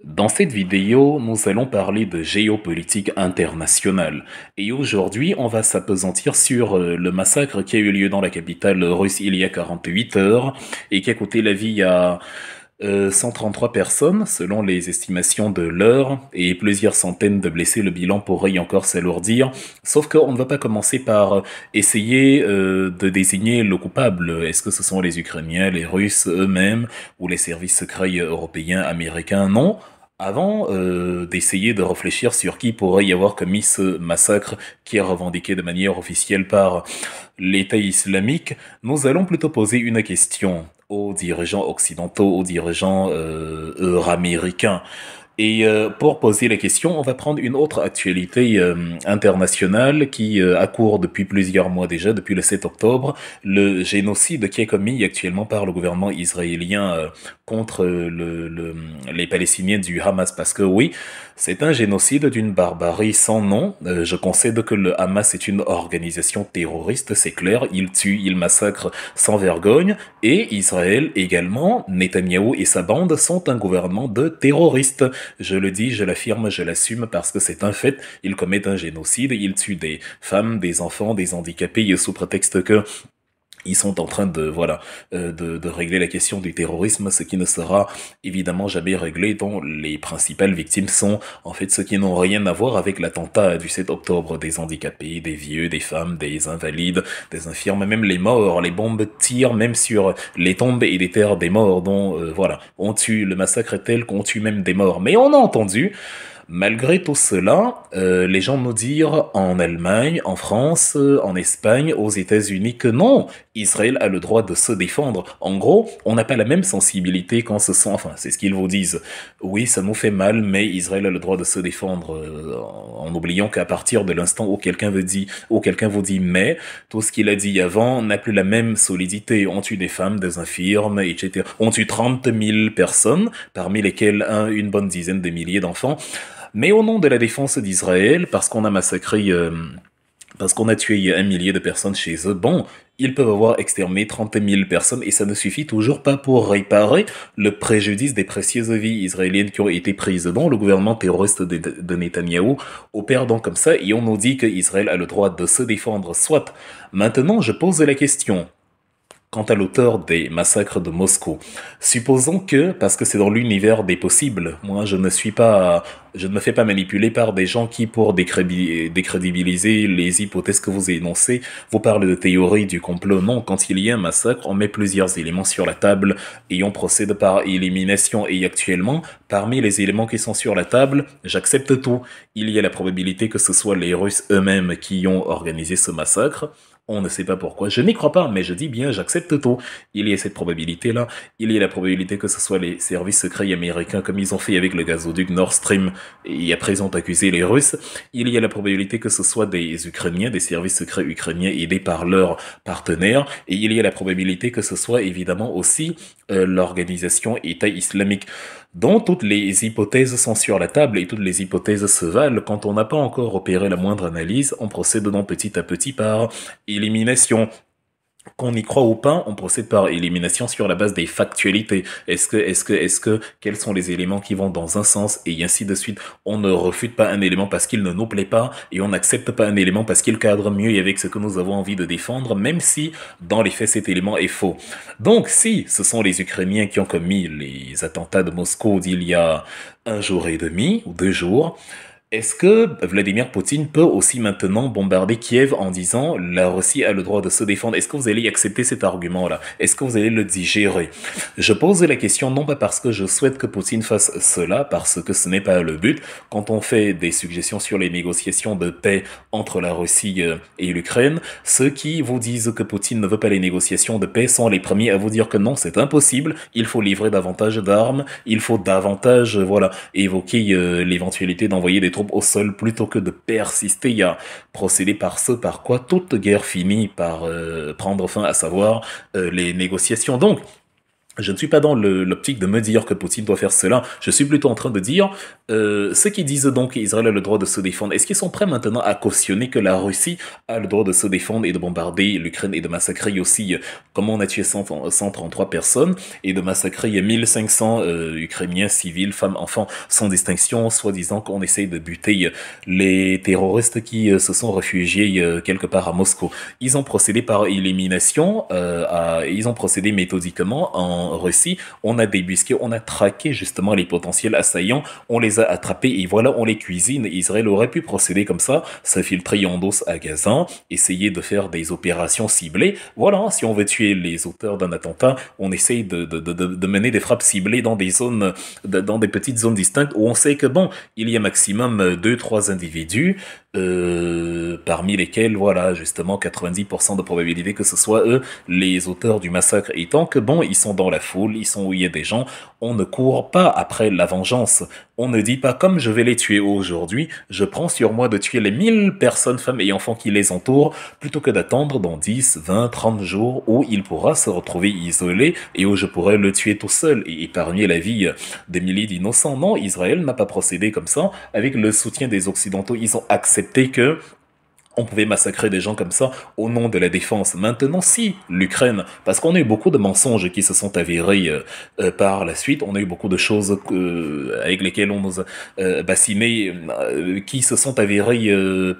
Dans cette vidéo, nous allons parler de géopolitique internationale. Et aujourd'hui, on va s'appesantir sur le massacre qui a eu lieu dans la capitale russe il y a 48 heures et qui a coûté la vie à 133 personnes selon les estimations de l'heure et plusieurs centaines de blessés. Le bilan pourrait y encore s'alourdir. Sauf qu'on ne va pas commencer par essayer de désigner le coupable. Est-ce que ce sont les Ukrainiens, les Russes eux-mêmes ou les services secrets européens, américains? Non. Avant d'essayer de réfléchir sur qui pourrait y avoir commis ce massacre qui est revendiqué de manière officielle par l'État islamique, nous allons plutôt poser une question aux dirigeants occidentaux, aux dirigeants américains. Et pour poser la question, on va prendre une autre actualité internationale qui accourt depuis plusieurs mois déjà, depuis le 7 octobre, le génocide qui est commis actuellement par le gouvernement israélien contre les Palestiniens du Hamas. Parce que oui, c'est un génocide d'une barbarie sans nom. Je concède que le Hamas est une organisation terroriste, c'est clair. Il tue, il massacre sans vergogne. Et Israël également, Netanyahou et sa bande sont un gouvernement de terroristes. Je le dis, je l'affirme, je l'assume parce que c'est un fait. Ils commettent un génocide, ils tuent des femmes, des enfants, des handicapés sous prétexte que ils sont en train de de régler la question du terrorisme, ce qui ne sera évidemment jamais réglé, dont les principales victimes sont en fait ceux qui n'ont rien à voir avec l'attentat du 7 octobre, des handicapés, des vieux, des femmes, des invalides, des infirmes, même les morts. Les bombes tirent même sur les tombes et les terres des morts, dont on tue, le massacre est tel qu'on tue même des morts. Mais on a entendu malgré tout cela, les gens nous dirent en Allemagne, en France, en Espagne, aux États-Unis que non, Israël a le droit de se défendre. En gros, on n'a pas la même sensibilité quand ce sont, enfin, c'est ce qu'ils vous disent. Oui, ça nous fait mal, mais Israël a le droit de se défendre, en oubliant qu'à partir de l'instant où quelqu'un vous dit mais, tout ce qu'il a dit avant n'a plus la même solidité. On tue des femmes, des infirmes, etc. On tue 30 000 personnes, parmi lesquelles une bonne dizaine de milliers d'enfants. Mais au nom de la défense d'Israël, parce qu'on a massacré, parce qu'on a tué 1 millier de personnes chez eux, bon, ils peuvent avoir exterminé 30 000 personnes et ça ne suffit toujours pas pour réparer le préjudice des précieuses vies israéliennes qui ont été prises dans le gouvernement terroriste de Netanyahou opère donc comme ça et on nous dit qu'Israël a le droit de se défendre. Soit, maintenant je pose la question. Quant à l'auteur des massacres de Moscou, supposons que, parce que c'est dans l'univers des possibles, moi je ne me fais pas manipuler par des gens qui, pour décrédibiliser les hypothèses que vous énoncez, vous parlent de théorie du complot. Non, quand il y a un massacre, on met plusieurs éléments sur la table et on procède par élimination. Et actuellement, parmi les éléments qui sont sur la table, j'accepte tout. Il y a la probabilité que ce soit les Russes eux-mêmes qui ont organisé ce massacre. On ne sait pas pourquoi. Je n'y crois pas, mais je dis bien, j'accepte tout. Il y a cette probabilité-là. Il y a la probabilité que ce soit les services secrets américains, comme ils ont fait avec le gazoduc Nord Stream, et après ils ont accusé les Russes. Il y a la probabilité que ce soit des Ukrainiens, des services secrets ukrainiens aidés par leurs partenaires. Et il y a la probabilité que ce soit évidemment aussi l'organisation État islamique, dont toutes les hypothèses sont sur la table et toutes les hypothèses se valent. Quand on n'a pas encore opéré la moindre analyse, on procède donc petit à petit par élimination. Qu'on y croit ou pas, on procède par élimination sur la base des factualités. Quels sont les éléments qui vont dans un sens et ainsi de suite. On ne refute pas un élément parce qu'il ne nous plaît pas et on n'accepte pas un élément parce qu'il cadre mieux avec ce que nous avons envie de défendre, même si dans les faits cet élément est faux. Donc si ce sont les Ukrainiens qui ont commis les attentats de Moscou d'il y a un jour et demi ou 2 jours, est-ce que Vladimir Poutine peut aussi maintenant bombarder Kiev en disant la Russie a le droit de se défendre? Est-ce que vous allez accepter cet argument-là? Est-ce que vous allez le digérer? Je pose la question non pas parce que je souhaite que Poutine fasse cela, parce que ce n'est pas le but. Quand on fait des suggestions sur les négociations de paix entre la Russie et l'Ukraine, ceux qui vous disent que Poutine ne veut pas les négociations de paix sont les premiers à vous dire que non, c'est impossible, il faut livrer davantage d'armes, il faut davantage, évoquer l'éventualité d'envoyer des troupes au sol plutôt que de persister à procéder par ce par quoi toute guerre finit par prendre fin, à savoir les négociations. Donc, Je ne suis pas dans l'optique de me dire que Poutine doit faire cela. Je suis plutôt en train de dire, ceux qui disent donc qu'Israël a le droit de se défendre, est-ce qu'ils sont prêts maintenant à cautionner que la Russie a le droit de se défendre et de bombarder l'Ukraine et de massacrer aussi, comme on a tué 133 personnes, et de massacrer 1500 Ukrainiens, civils, femmes, enfants, sans distinction, soi-disant qu'on essaye de buter les terroristes qui se sont réfugiés quelque part à Moscou. Ils ont procédé par élimination, ils ont procédé méthodiquement en Russie. On a débusqué, on a traqué justement les potentiels assaillants, on les a attrapés et voilà, on les cuisine. Israël aurait pu procéder comme ça, s'infiltrer en dos à Gaza, essayer de faire des opérations ciblées. Voilà, si on veut tuer les auteurs d'un attentat, on essaye de mener des frappes ciblées dans des zones, dans des petites zones distinctes où on sait que bon, il y a maximum deux, trois individus, parmi lesquels, voilà, justement, 90% de probabilité que ce soit eux les auteurs du massacre. Et tant que bon, ils sont dans la foule, ils sont où il y a des gens, on ne court pas après la vengeance. On ne dit pas comme je vais les tuer aujourd'hui, je prends sur moi de tuer les 1000 personnes, femmes et enfants qui les entourent, plutôt que d'attendre dans 10, 20, 30 jours où il pourra se retrouver isolé et où je pourrais le tuer tout seul et épargner la vie des milliers d'innocents. Non, Israël n'a pas procédé comme ça. Avec le soutien des Occidentaux, ils ont accepté que on pouvait massacrer des gens comme ça au nom de la défense. Maintenant, si l'Ukraine, parce qu'on a eu beaucoup de mensonges qui se sont avérés par la suite, on a eu beaucoup de choses avec lesquelles on nous a bassinés, qui se sont avérées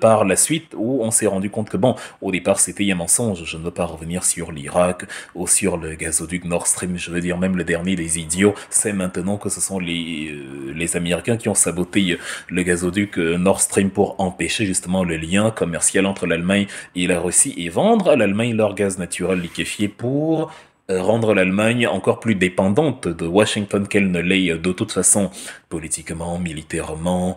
par la suite, où on s'est rendu compte que bon, au départ c'était un mensonge. Je ne veux pas revenir sur l'Irak ou sur le gazoduc Nord Stream. Je veux dire même le dernier des idiots, c'est maintenant que ce sont les Américains qui ont saboté le gazoduc Nord Stream pour empêcher justement le lien commercial entre l'Allemagne et la Russie et vendre à l'Allemagne leur gaz naturel liquéfié pour rendre l'Allemagne encore plus dépendante de Washington qu'elle ne l'est de toute façon politiquement, militairement,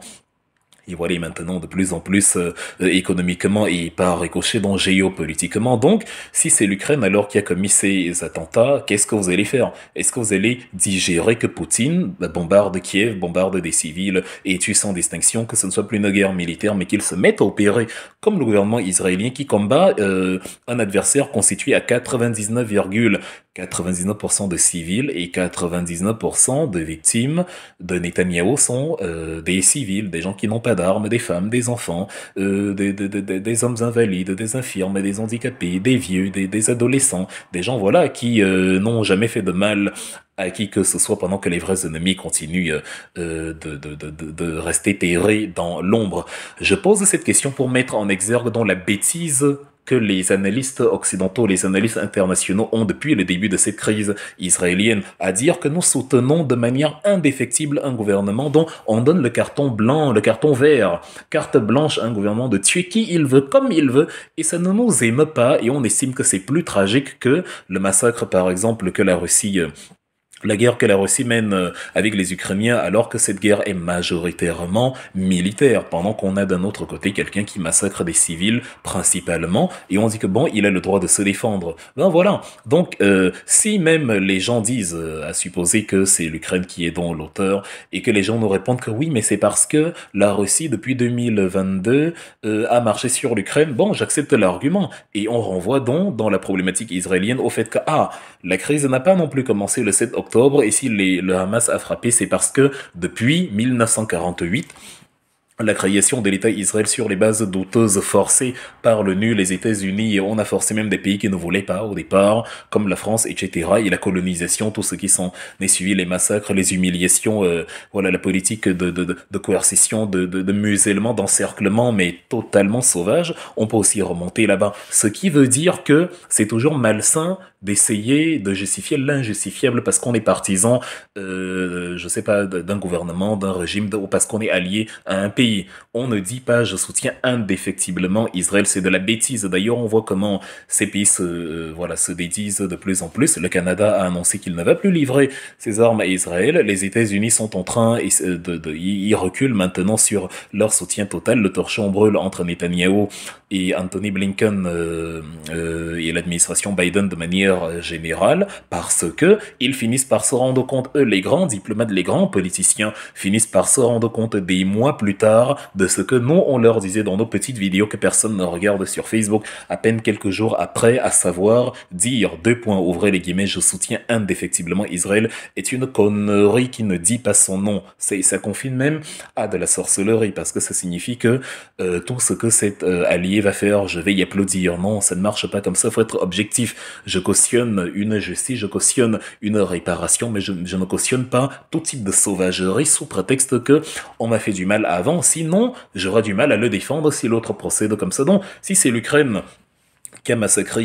et voilà maintenant de plus en plus économiquement et par ricochet donc géopolitiquement. Donc, si c'est l'Ukraine alors qui a commis ces attentats, qu'est-ce que vous allez faire? Est-ce que vous allez digérer que Poutine bombarde Kiev, bombarde des civils et tue sans distinction, que ce ne soit plus une guerre militaire, mais qu'il se mette à opérer comme le gouvernement israélien qui combat un adversaire constitué à 99,99% de civils et 99% de victimes de Netanyahou sont des civils, des gens qui n'ont pas d'armes, des femmes, des enfants, des hommes invalides, des infirmes, des handicapés, des vieux, des adolescents, des gens voilà qui n'ont jamais fait de mal à qui que ce soit pendant que les vrais ennemis continuent de rester terrés dans l'ombre. Je pose cette question pour mettre en exergue dans la bêtise que les analystes occidentaux, les analystes internationaux ont depuis le début de cette crise israélienne, à dire que nous soutenons de manière indéfectible un gouvernement dont on donne le carton blanc, le carton vert, carte blanche à un gouvernement de tuer qui il veut, comme il veut, et ça ne nous émeut pas, et on estime que c'est plus tragique que le massacre, par exemple, que la Russie la guerre que la Russie mène avec les Ukrainiens, alors que cette guerre est majoritairement militaire, pendant qu'on a d'un autre côté quelqu'un qui massacre des civils principalement, et on dit que bon, il a le droit de se défendre. Ben voilà. Donc, si même les gens disent, à supposer que c'est l'Ukraine qui est donc l'auteur, et que les gens nous répondent que oui, mais c'est parce que la Russie, depuis 2022, a marché sur l'Ukraine, bon, j'accepte l'argument, et on renvoie donc dans la problématique israélienne au fait que, la crise n'a pas non plus commencé le 7 octobre, et si le Hamas a frappé, c'est parce que depuis 1948, la création de l'État Israël sur les bases douteuses forcées par l'ONU, les États-Unis, et on a forcé même des pays qui ne voulaient pas au départ, comme la France, etc. Et la colonisation, tout ce qui s'en est suivi, les massacres, les humiliations, voilà, la politique de coercition, de musellement, d'encerclement, mais totalement sauvage. On peut aussi remonter là-bas. Ce qui veut dire que c'est toujours malsain d'essayer de justifier l'injustifiable parce qu'on est partisan, je sais pas, d'un gouvernement, d'un régime, ou parce qu'on est allié à un pays. On ne dit pas je soutiens indéfectiblement Israël, c'est de la bêtise. D'ailleurs, on voit comment ces pays se dédisent de plus en plus. Le Canada a annoncé qu'il ne va plus livrer ses armes à Israël. Les États-Unis sont en train, ils reculent maintenant sur leur soutien total. Le torchon brûle entre Netanyahou et Anthony Blinken et l'administration Biden de manière générale, parce que ils finissent par se rendre compte, eux, les grands diplomates, les grands politiciens, finissent par se rendre compte des mois plus tard part de ce que nous, on leur disait dans nos petites vidéos que personne ne regarde sur Facebook à peine quelques jours après, à savoir dire, deux points, ouvrez les guillemets, je soutiens indéfectiblement Israël, est une connerie qui ne dit pas son nom. Ça confine même à de la sorcellerie, parce que ça signifie que tout ce que cet allié va faire, je vais y applaudir. Non, ça ne marche pas comme ça, faut être objectif. Je cautionne une justice, je cautionne une réparation, mais je ne cautionne pas tout type de sauvagerie sous prétexte que on m'a fait du mal avant, sinon j'aurai du mal à le défendre si l'autre procède comme ça. Donc, si c'est l'Ukraine qui a massacré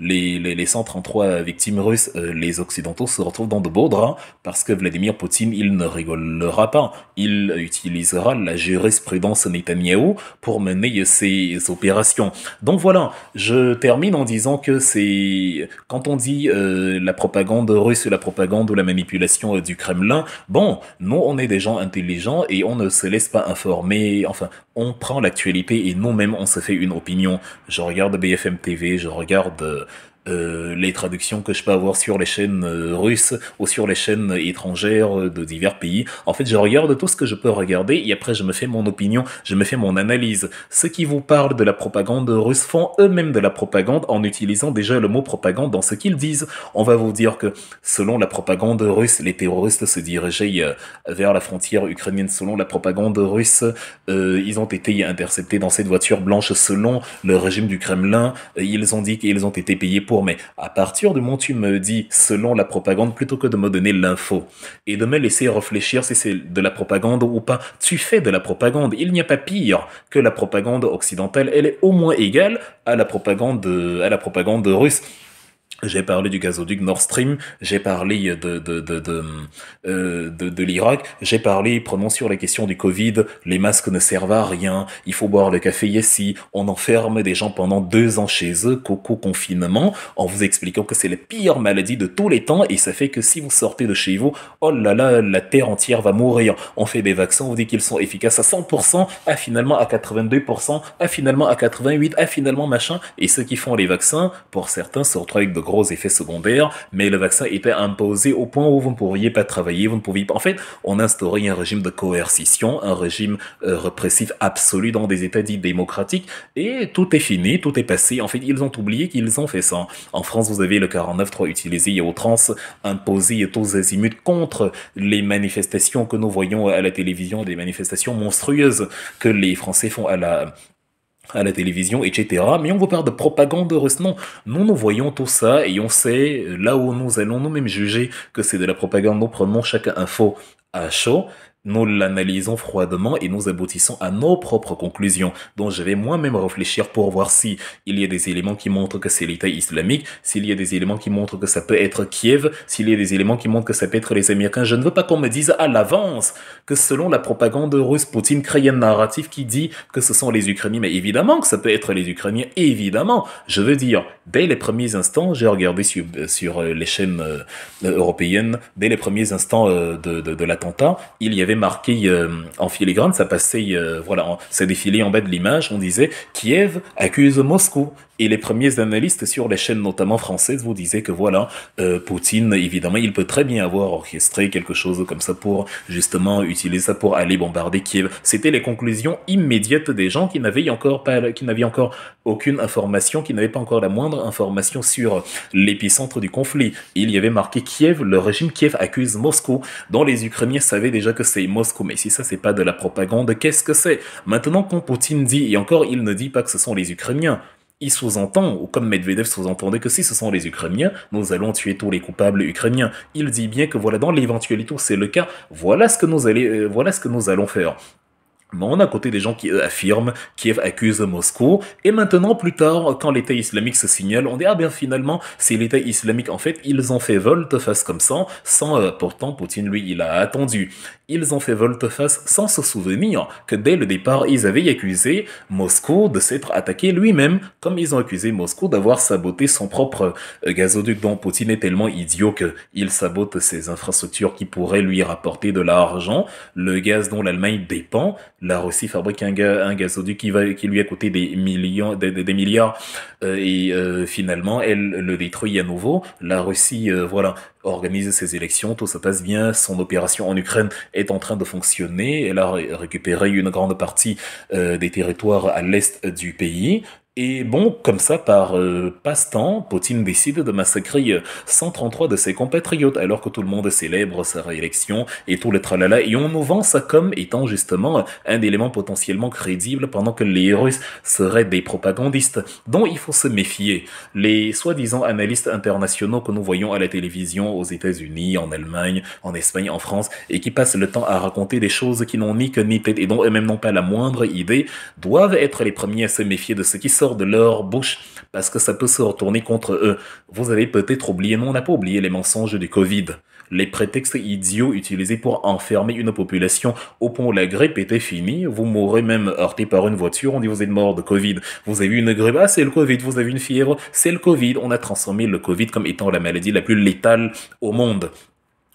les 133 victimes russes, les Occidentaux se retrouvent dans de beaux draps parce que Vladimir Poutine, il ne rigolera pas. Il utilisera la jurisprudence Netanyahou pour mener ses opérations. Donc voilà, je termine en disant que c'est quand on dit la propagande russe, la propagande ou la manipulation du Kremlin, bon, nous on est des gens intelligents et on ne se laisse pas informer, enfin, on prend l'actualité et nous-mêmes on se fait une opinion. Je regarde BFM TV, je regarde les traductions que je peux avoir sur les chaînes russes ou sur les chaînes étrangères de divers pays. En fait, je regarde tout ce que je peux regarder et après je me fais mon opinion, je me fais mon analyse. Ceux qui vous parlent de la propagande russe font eux-mêmes de la propagande en utilisant déjà le mot propagande dans ce qu'ils disent. On va vous dire que selon la propagande russe, les terroristes se dirigeaient vers la frontière ukrainienne. Selon la propagande russe, ils ont été interceptés dans cette voiture blanche. Selon le régime du Kremlin, ils ont dit qu'ils ont été payés pour. Mais à partir du moment où tu me dis selon la propagande, plutôt que de me donner l'info et de me laisser réfléchir si c'est de la propagande ou pas, tu fais de la propagande. Il n'y a pas pire que la propagande occidentale. Elle est au moins égale à la propagande russe. J'ai parlé du gazoduc Nord Stream, j'ai parlé de l'Irak, j'ai parlé, prenons sur les questions du Covid, les masques ne servent à rien, il faut boire le café ici, on enferme des gens pendant 2 ans chez eux, coco confinement, en vous expliquant que c'est la pire maladie de tous les temps et ça fait que si vous sortez de chez vous, oh là là, la terre entière va mourir. On fait des vaccins, on dit qu'ils sont efficaces à 100%, à finalement à 82%, à finalement à 88%, à finalement machin, et ceux qui font les vaccins, pour certains, se retrouvent avec de gros effets secondaires, mais le vaccin était imposé au point où vous ne pourriez pas travailler, vous ne pouviez pas. En fait, on instaurait un régime de coercition, un régime répressif absolu dans des États dits démocratiques, et tout est fini, tout est passé. En fait, ils ont oublié qu'ils ont fait ça. En France, vous avez le 49.3 utilisé à outrance, imposé tous azimuts contre les manifestations que nous voyons à la télévision, des manifestations monstrueuses que les Français font à la télévision, etc. Mais on vous parle de propagande russe. Non, nous voyons tout ça et on sait là où nous allons nous-mêmes juger que c'est de la propagande. Nous prenons chaque info à chaud, nous l'analysons froidement et nous aboutissons à nos propres conclusions. Donc je vais moi-même réfléchir pour voir si il y a des éléments qui montrent que c'est l'État islamique, s'il y a des éléments qui montrent que ça peut être Kiev, s'il y a des éléments qui montrent que ça peut être les Américains. Je ne veux pas qu'on me dise à l'avance que selon la propagande russe, Poutine crée un narratif qui dit que ce sont les Ukrainiens. Mais évidemment que ça peut être les Ukrainiens, évidemment. Je veux dire, dès les premiers instants, j'ai regardé sur les chaînes européennes, dès les premiers instants de l'attentat, il y avait marqué en filigrane, ça passait, voilà, ça défilait en bas de l'image, on disait Kiev accuse Moscou. Et les premiers analystes sur les chaînes, notamment françaises, vous disaient que voilà, Poutine, évidemment, il peut très bien avoir orchestré quelque chose comme ça pour justement utiliser ça pour aller bombarder Kiev. C'était les conclusions immédiates des gens qui n'avaient encore aucune information, qui n'avaient pas encore la moindre information sur l'épicentre du conflit. Il y avait marqué Kiev, le régime Kiev accuse Moscou, dont les Ukrainiens savaient déjà que c'est Moscou. Mais si ça, c'est pas de la propagande, qu'est-ce que c'est? Maintenant, quand Poutine dit, et encore, il ne dit pas que ce sont les Ukrainiens, il sous-entend, ou comme Medvedev sous-entendait que si ce sont les Ukrainiens, nous allons tuer tous les coupables ukrainiens. Il dit bien que voilà, dans l'éventualité où c'est le cas, voilà ce que nous allons faire. Mais on a à côté des gens qui affirment, Kiev accuse Moscou, et maintenant, plus tard, quand l'État islamique se signale, on dit, ah bien finalement, c'est l'État islamique. En fait, ils ont fait volte-face comme ça, sans, pourtant, Poutine, lui, il a attendu. Ils ont fait volte-face sans se souvenir que dès le départ, ils avaient accusé Moscou de s'être attaqué lui-même, comme ils ont accusé Moscou d'avoir saboté son propre gazoduc, dont Poutine est tellement idiot qu'il sabote ses infrastructures qui pourraient lui rapporter de l'argent, le gaz dont l'Allemagne dépend. La Russie fabrique un gazoduc qui lui a coûté des millions, des milliards, et finalement elle le détruit à nouveau. La Russie, voilà, organise ses élections, tout se passe bien, son opération en Ukraine est en train de fonctionner, elle a récupéré une grande partie des territoires à l'est du pays. Et bon, comme ça, par passe-temps, Poutine décide de massacrer 133 de ses compatriotes, alors que tout le monde célèbre sa réélection et tout le tralala. Et on nous vend ça comme étant justement un élément potentiellement crédible, pendant que les Russes seraient des propagandistes, dont il faut se méfier. Les soi-disant analystes internationaux que nous voyons à la télévision aux États-Unis, en Allemagne, en Espagne, en France, et qui passent le temps à raconter des choses qui n'ont ni queue ni tête et dont eux-mêmes n'ont pas la moindre idée, doivent être les premiers à se méfier de ce qui sort de leur bouche, parce que ça peut se retourner contre eux. Vous avez peut-être oublié, non, on n'a pas oublié les mensonges du Covid. Les prétextes idiots utilisés pour enfermer une population au point où la grippe était finie. Vous mourrez même heurté par une voiture, on dit vous êtes mort de Covid. Vous avez eu une grippe, ah c'est le Covid. Vous avez une fièvre, c'est le Covid. On a transformé le Covid comme étant la maladie la plus létale au monde.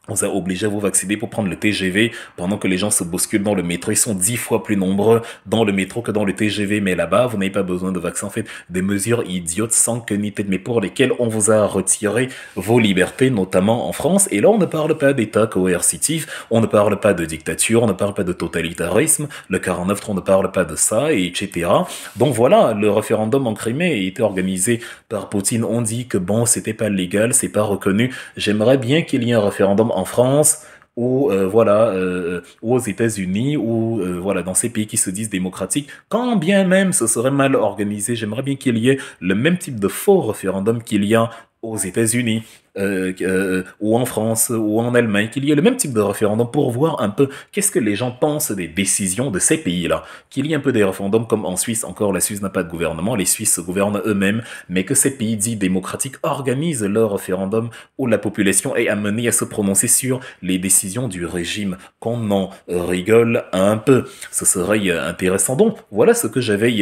On vous a obligé à vous vacciner pour prendre le TGV pendant que les gens se bousculent dans le métro. Ils sont 10 fois plus nombreux dans le métro que dans le TGV. Mais là-bas, vous n'avez pas besoin de vaccin. En fait, des mesures idiotes sans queue ni tête, mais pour lesquelles on vous a retiré vos libertés, notamment en France. Et là, on ne parle pas d'État coercitif, on ne parle pas de dictature, on ne parle pas de totalitarisme. Le 49, on ne parle pas de ça, et etc. Donc voilà, le référendum en Crimée a été organisé par Poutine. On dit que bon, c'était pas légal, c'est pas reconnu. J'aimerais bien qu'il y ait un référendum en France ou ou aux États-Unis ou voilà dans ces pays qui se disent démocratiques, quand bien même ce serait mal organisé, j'aimerais bien qu'il y ait le même type de faux référendum qu'il y a aux États-Unis, ou en France, ou en Allemagne, qu'il y ait le même type de référendum pour voir un peu qu'est-ce que les gens pensent des décisions de ces pays-là. Qu'il y ait un peu des référendums comme en Suisse, encore la Suisse n'a pas de gouvernement, les Suisses se gouvernent eux-mêmes, mais que ces pays dits démocratiques organisent leur référendum où la population est amenée à se prononcer sur les décisions du régime, qu'on en rigole un peu. Ce serait intéressant. Donc, voilà ce que j'avais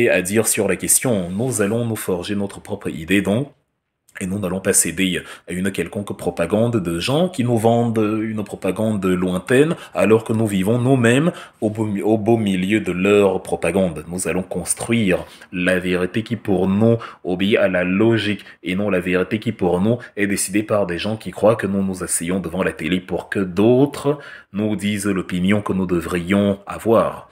à dire sur la question. Nous allons nous forger notre propre idée, donc, et nous n'allons pas céder à une quelconque propagande de gens qui nous vendent une propagande lointaine, alors que nous vivons nous-mêmes au beau milieu de leur propagande. Nous allons construire la vérité qui pour nous obéit à la logique, et non la vérité qui pour nous est décidée par des gens qui croient que nous nous asseyons devant la télé pour que d'autres nous disent l'opinion que nous devrions avoir.